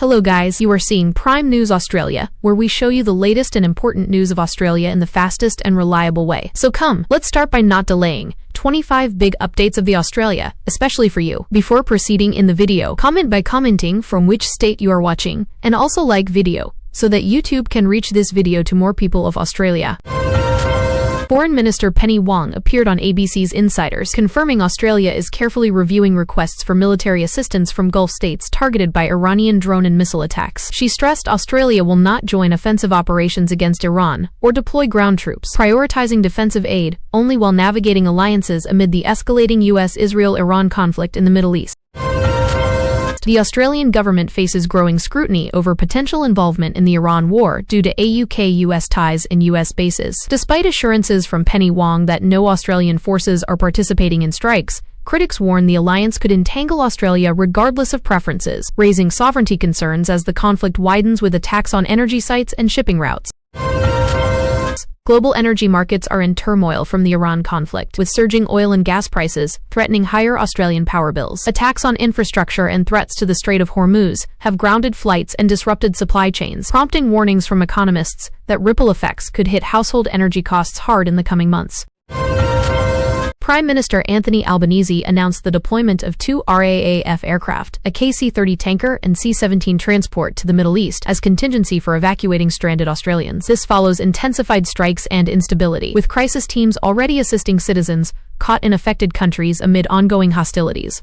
Hello guys, you are seeing Prime News Australia, where we show you the latest and important news of Australia in the fastest and reliable way. So come, let's start by not delaying. 25 big updates of the Australia, especially for you. Before proceeding in the video, comment by commenting from which state you are watching, and also like video, so that YouTube can reach this video to more people of Australia. Foreign Minister Penny Wong appeared on ABC's Insiders, confirming Australia is carefully reviewing requests for military assistance from Gulf states targeted by Iranian drone and missile attacks. She stressed Australia will not join offensive operations against Iran or deploy ground troops, prioritizing defensive aid only while navigating alliances amid the escalating US-Israel-Iran conflict in the Middle East. The Australian government faces growing scrutiny over potential involvement in the Iran war due to UK-US ties and US bases. Despite assurances from Penny Wong that no Australian forces are participating in strikes, critics warn the alliance could entangle Australia regardless of preferences, raising sovereignty concerns as the conflict widens with attacks on energy sites and shipping routes. Global energy markets are in turmoil from the Iran conflict, with surging oil and gas prices threatening higher Australian power bills. Attacks on infrastructure and threats to the Strait of Hormuz have grounded flights and disrupted supply chains, prompting warnings from economists that ripple effects could hit household energy costs hard in the coming months. Prime Minister Anthony Albanese announced the deployment of 2 RAAF aircraft, a KC-30 tanker and C-17 transport to the Middle East as contingency for evacuating stranded Australians. This follows intensified strikes and instability, with crisis teams already assisting citizens caught in affected countries amid ongoing hostilities.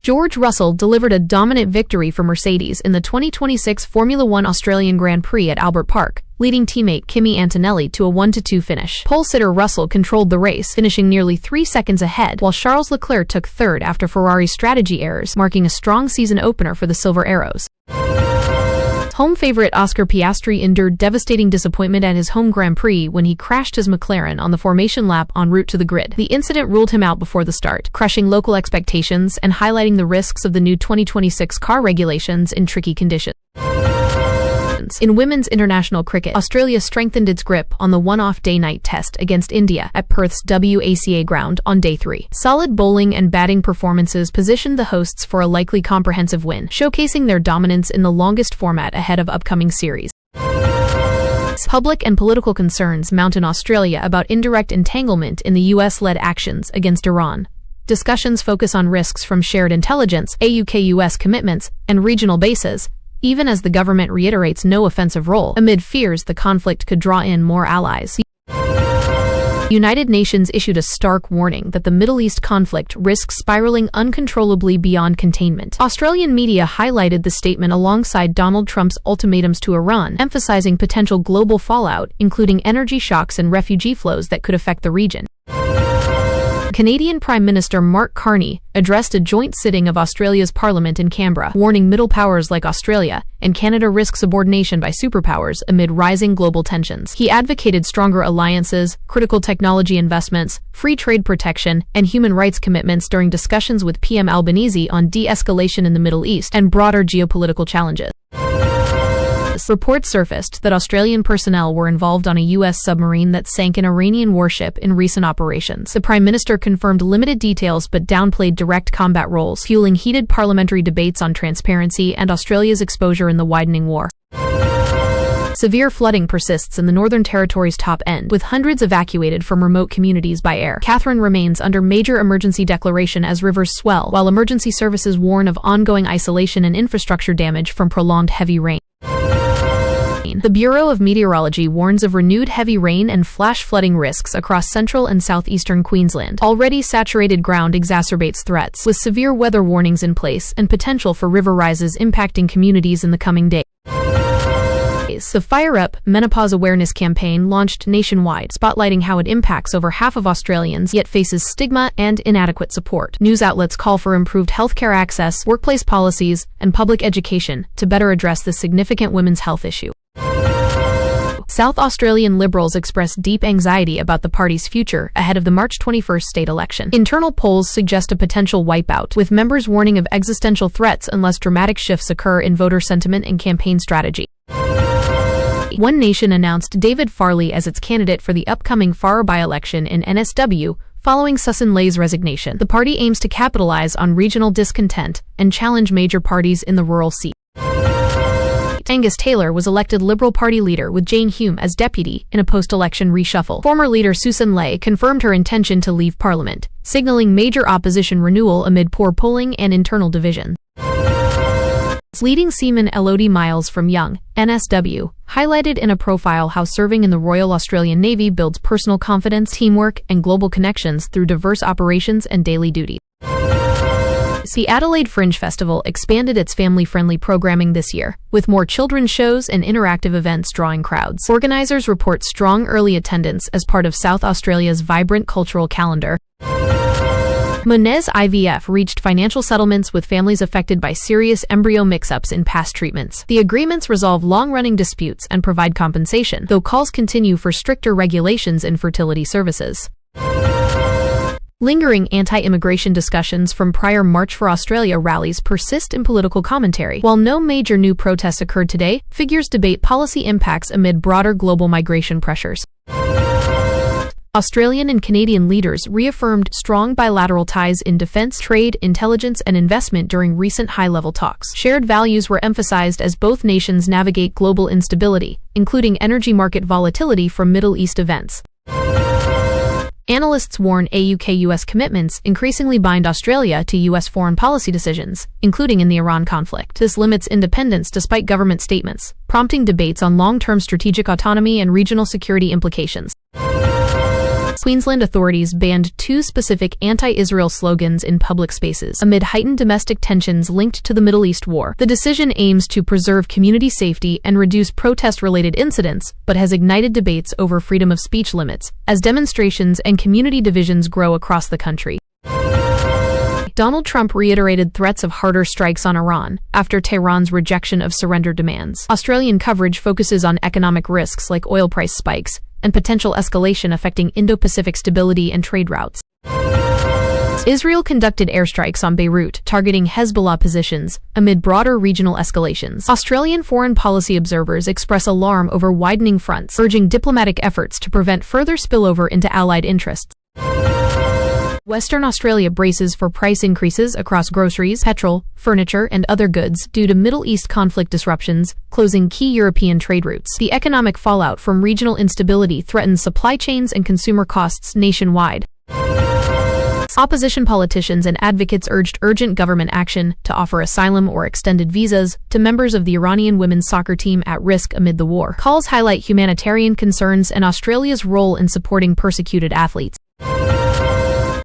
George Russell delivered a dominant victory for Mercedes in the 2026 Formula One Australian Grand Prix at Albert Park, leading teammate Kimi Antonelli to a 1-2 finish. Pole-sitter Russell controlled the race, finishing nearly 3 seconds ahead, while Charles Leclerc took third after Ferrari's strategy errors, marking a strong season opener for the Silver Arrows. Home favorite Oscar Piastri endured devastating disappointment at his home Grand Prix when he crashed his McLaren on the formation lap en route to the grid. The incident ruled him out before the start, crushing local expectations and highlighting the risks of the new 2026 car regulations in tricky conditions. In women's international cricket, Australia strengthened its grip on the one-off day-night test against India at Perth's WACA ground on day 3. Solid bowling and batting performances positioned the hosts for a likely comprehensive win, showcasing their dominance in the longest format ahead of upcoming series. Public and political concerns mount in Australia about indirect entanglement in the US-led actions against Iran. Discussions focus on risks from shared intelligence, UK-US commitments, and regional bases, even as the government reiterates no offensive role, amid fears the conflict could draw in more allies. The United Nations issued a stark warning that the Middle East conflict risks spiraling uncontrollably beyond containment. Australian media highlighted the statement alongside Donald Trump's ultimatums to Iran, emphasizing potential global fallout, including energy shocks and refugee flows that could affect the region. Canadian Prime Minister Mark Carney addressed a joint sitting of Australia's Parliament in Canberra, warning middle powers like Australia and Canada risk subordination by superpowers amid rising global tensions. He advocated stronger alliances, critical technology investments, free trade protection, and human rights commitments during discussions with PM Albanese on de-escalation in the Middle East and broader geopolitical challenges. Reports surfaced that Australian personnel were involved on a US submarine that sank an Iranian warship in recent operations. The Prime Minister confirmed limited details but downplayed direct combat roles, fueling heated parliamentary debates on transparency and Australia's exposure in the widening war. Severe flooding persists in the Northern Territory's top end, with hundreds evacuated from remote communities by air. Catherine remains under major emergency declaration as rivers swell, while emergency services warn of ongoing isolation and infrastructure damage from prolonged heavy rain. The Bureau of Meteorology warns of renewed heavy rain and flash flooding risks across central and southeastern Queensland. Already saturated ground exacerbates threats, with severe weather warnings in place and potential for river rises impacting communities in the coming days. The Fire Up Menopause Awareness campaign launched nationwide, spotlighting how it impacts over half of Australians yet faces stigma and inadequate support. News outlets call for improved healthcare access, workplace policies, and public education to better address this significant women's health issue. South Australian Liberals expressed deep anxiety about the party's future ahead of the March 21 state election. Internal polls suggest a potential wipeout, with members warning of existential threats unless dramatic shifts occur in voter sentiment and campaign strategy. One Nation announced David Farley as its candidate for the upcoming Farrer by-election in NSW, following Sussan Ley's resignation. The party aims to capitalize on regional discontent and challenge major parties in the rural seat. State. Angus Taylor was elected Liberal Party leader with Jane Hume as deputy in a post-election reshuffle. Former leader Susan Ley confirmed her intention to leave Parliament, signaling major opposition renewal amid poor polling and internal division. Leading seaman Elodie Miles from Young, NSW, highlighted in a profile how serving in the Royal Australian Navy builds personal confidence, teamwork, and global connections through diverse operations and daily duties. The Adelaide Fringe Festival expanded its family-friendly programming this year, with more children's shows and interactive events drawing crowds. Organisers report strong early attendance as part of South Australia's vibrant cultural calendar. Monez IVF reached financial settlements with families affected by serious embryo mix-ups in past treatments. The agreements resolve long-running disputes and provide compensation, though calls continue for stricter regulations in fertility services. Lingering anti-immigration discussions from prior March for Australia rallies persist in political commentary. While no major new protests occurred today, figures debate policy impacts amid broader global migration pressures. Australian and Canadian leaders reaffirmed strong bilateral ties in defense, trade, intelligence, and investment during recent high-level talks. Shared values were emphasized as both nations navigate global instability, including energy market volatility from Middle East events. Analysts warn UK-US commitments increasingly bind Australia to US foreign policy decisions, including in the Iran conflict. This limits independence despite government statements, prompting debates on long-term strategic autonomy and regional security implications. Queensland authorities banned 2 specific anti-Israel slogans in public spaces amid heightened domestic tensions linked to the Middle East war. The decision aims to preserve community safety and reduce protest-related incidents, but has ignited debates over freedom of speech limits as demonstrations and community divisions grow across the country. Donald Trump reiterated threats of harder strikes on Iran after Tehran's rejection of surrender demands. Australian coverage focuses on economic risks like oil price spikes and potential escalation affecting Indo-Pacific stability and trade routes. Israel conducted airstrikes on Beirut, targeting Hezbollah positions amid broader regional escalations. Australian foreign policy observers express alarm over widening fronts, urging diplomatic efforts to prevent further spillover into allied interests. Western Australia braces for price increases across groceries, petrol, furniture, and other goods due to Middle East conflict disruptions, closing key European trade routes. The economic fallout from regional instability threatens supply chains and consumer costs nationwide. Opposition politicians and advocates urged urgent government action to offer asylum or extended visas to members of the Iranian women's soccer team at risk amid the war. Calls highlight humanitarian concerns and Australia's role in supporting persecuted athletes.